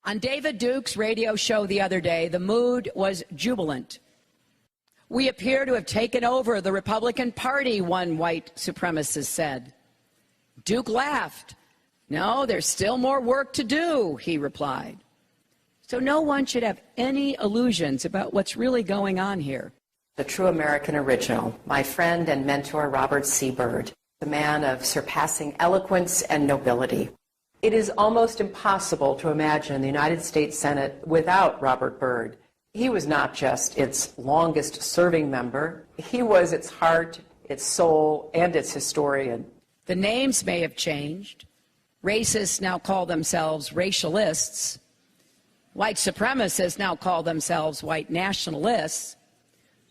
On David Duke's radio show the other day, the mood was jubilant. We appear to have taken over the Republican Party, one white supremacist said. Duke laughed. No, there's still more work to do, he replied. So no one should have any illusions about what's really going on here. The true American original, my friend and mentor Robert C. Byrd, the man of surpassing eloquence and nobility. It is almost impossible to imagine the United States Senate without Robert Byrd. He was not just its longest-serving member. He was its heart, its soul, and its historian. The names may have changed. Racists now call themselves racialists. White supremacists now call themselves white nationalists.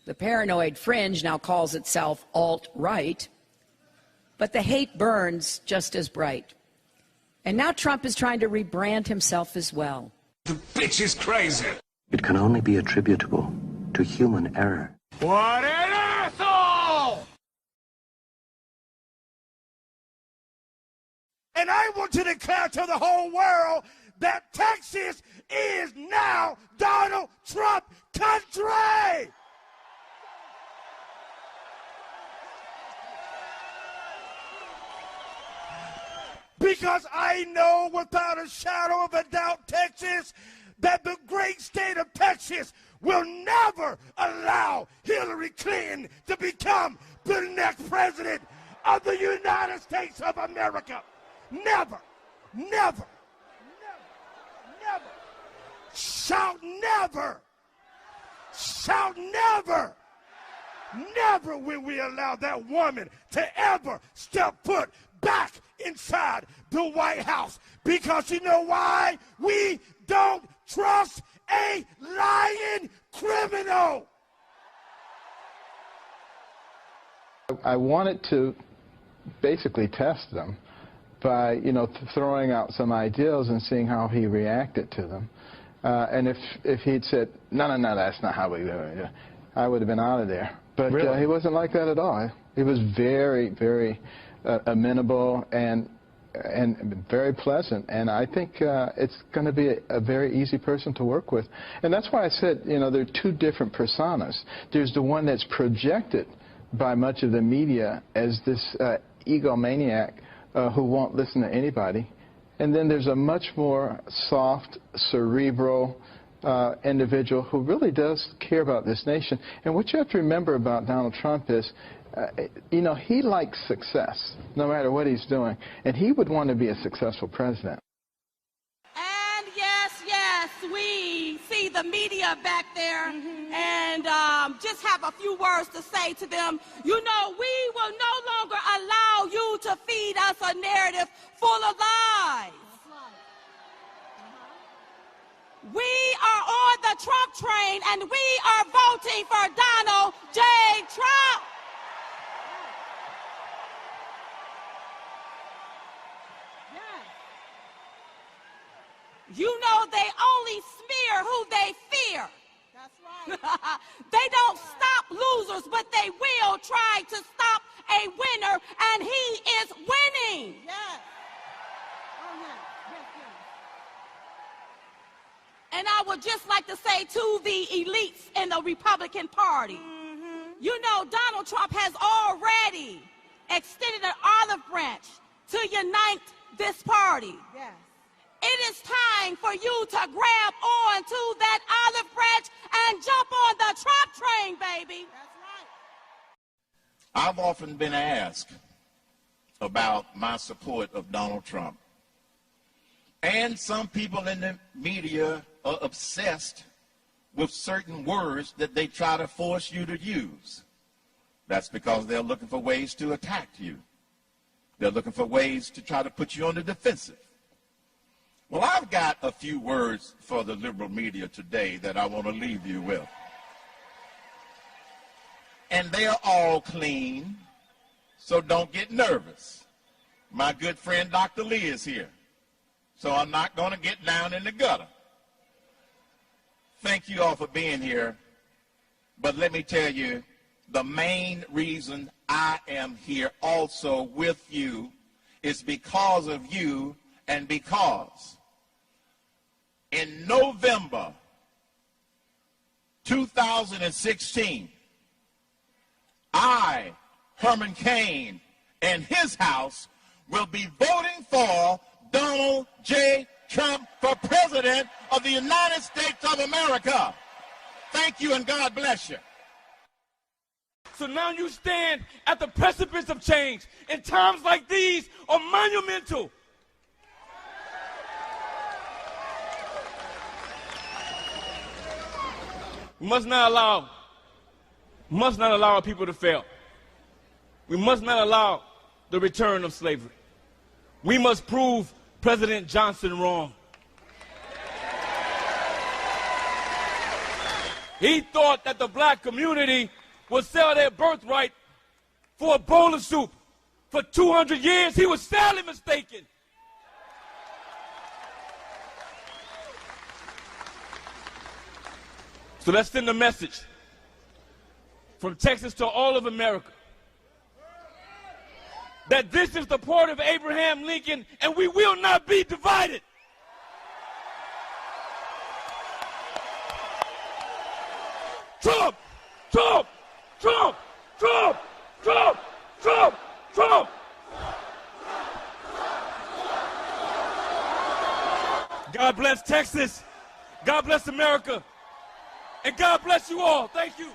The paranoid fringe now calls itself alt-right. But the hate burns just as bright. And now Trump is trying to rebrand himself as well. The bitch is crazy. It can only be attributable to human error. What an asshole! And I want to declare to the whole world that Texas is now Donald Trump country! Because I know without a shadow of a doubt, Texas, that the great state of Texas will never allow Hillary Clinton to become the next president of the United States of America. Never, never, never, never. Shout never. Shout never. Never will we allow that woman to ever step foot back inside the White House. Because you know why? We don't trust a lying criminal. I wanted to basically test them by, throwing out some ideals and seeing how he reacted to them. And if he'd said, no, that's not how we do it, I would have been out of there. But really? He wasn't like that at all. He was very, very amenable and very pleasant. And I think it's going to be a very easy person to work with. And that's why I said, there are two different personas. There's the one that's projected by much of the media as this egomaniac who won't listen to anybody. And then there's a much more soft, cerebral individual who really does care about this nation. And what you have to remember about Donald Trump is, he likes success, no matter what he's doing. And he would want to be a successful president. And yes, we see the media back there and just have a few words to say to them. We will no longer allow you to feed us a narrative full of lies. We are on the Trump train, and we are voting for Donald J. Trump. They only smear who they fear. That's right. They don't stop losers, but they will try to stop a winner, and he is winning. Yes. Oh, yes. And I would just like to say to the elites in the Republican Party, Donald Trump has already extended an olive branch to unite this party. Yes. It is time for you to grab on to that olive branch and jump on the Trump train, baby. That's right. I've often been asked about my support of Donald Trump. And some people in the media are obsessed with certain words that they try to force you to use. That's because they're looking for ways to attack you. They're looking for ways to try to put you on the defensive. Well, I've got a few words for the liberal media today that I want to leave you with. And they're all clean, so don't get nervous. My good friend Dr. Lee is here, so I'm not going to get down in the gutter. Thank you all for being here, but let me tell you, the main reason I am here also with you is because of you and because in November 2016, I, Herman Cain, and his house will be voting for Donald J. Trump for President of the United States of America. Thank you and God bless you. So now you stand at the precipice of change, and times like these are monumental. We must not allow our people to fail. We must not allow the return of slavery. We must prove President Johnson wrong. He thought that the black community would sell their birthright for a bowl of soup. For 200 years, he was sadly mistaken. So let's send a message from Texas to all of America that this is the part of Abraham Lincoln, and we will not be divided. Trump! Trump! Trump! Trump! Trump! Trump! Trump! God bless Texas. God bless America. And God bless you all. Thank you.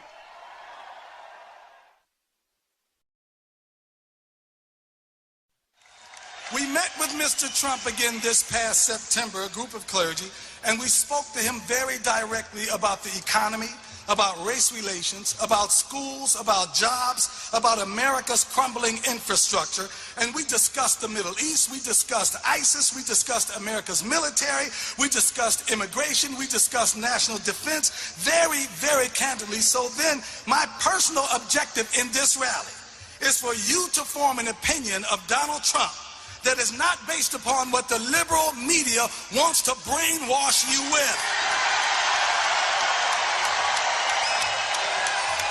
We met with Mr. Trump again this past September, a group of clergy, and we spoke to him very directly about the economy, about race relations, about schools, about jobs, about America's crumbling infrastructure. And we discussed the Middle East, we discussed ISIS, we discussed America's military, we discussed immigration, we discussed national defense very, very candidly. So then my personal objective in this rally is for you to form an opinion of Donald Trump that is not based upon what the liberal media wants to brainwash you with.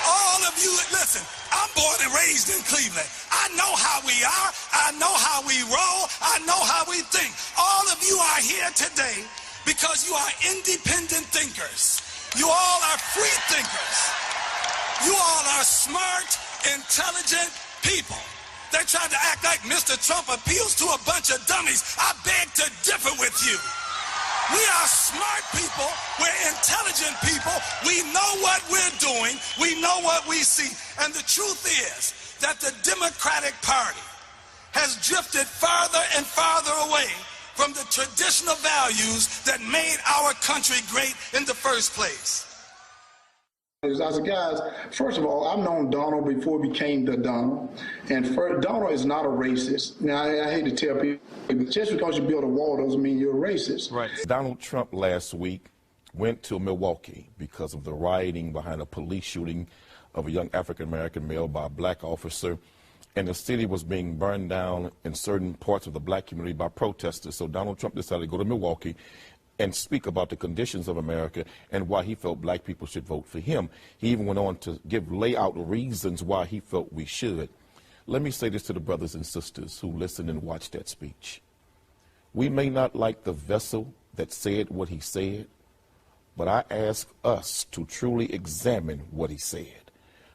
All of you, listen, I'm born and raised in Cleveland. I know how we are. I know how we roll. I know how we think. All of you are here today because you are independent thinkers. You all are free thinkers. You all are smart, intelligent people. They tried to act like Mr. Trump appeals to a bunch of dummies. I beg to differ with you. We are smart people. We're intelligent people. We know what we're doing. We know what we see. And the truth is that the Democratic Party has drifted farther and farther away from the traditional values that made our country great in the first place. I said, guys, first of all, I've known Donald before he became the Donald. And Donald is not a racist. Now, I hate to tell people, just because you build a wall doesn't mean you're a racist. Right. Donald Trump last week went to Milwaukee because of the rioting behind a police shooting of a young African-American male by a black officer. And the city was being burned down in certain parts of the black community by protesters. So Donald Trump decided to go to Milwaukee and speak about the conditions of America and why he felt black people should vote for him. He even went on to lay out reasons why he felt we should. Let me say this to the brothers and sisters who listened and watched that speech. We may not like the vessel that said what he said, but I ask us to truly examine what he said,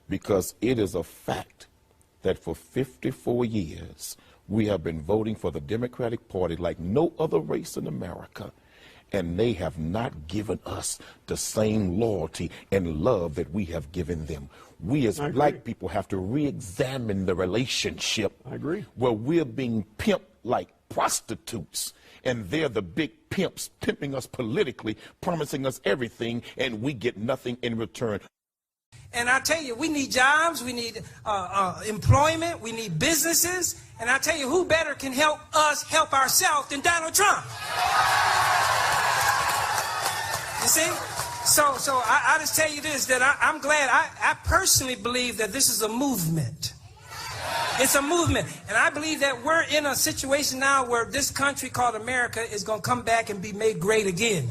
because it is a fact that for 54 years we have been voting for the Democratic Party like no other race in America. And they have not given us the same loyalty and love that we have given them. We as black people have to re-examine the relationship. I agree. Where we're being pimped like prostitutes, and they're the big pimps pimping us politically, promising us everything, and we get nothing in return. And I tell you, we need jobs, we need employment, we need businesses, and I tell you, who better can help us help ourselves than Donald Trump? You see? So I just tell you this, that I'm glad. I personally believe that this is a movement. It's a movement. And I believe that we're in a situation now where this country called America is going to come back and be made great again.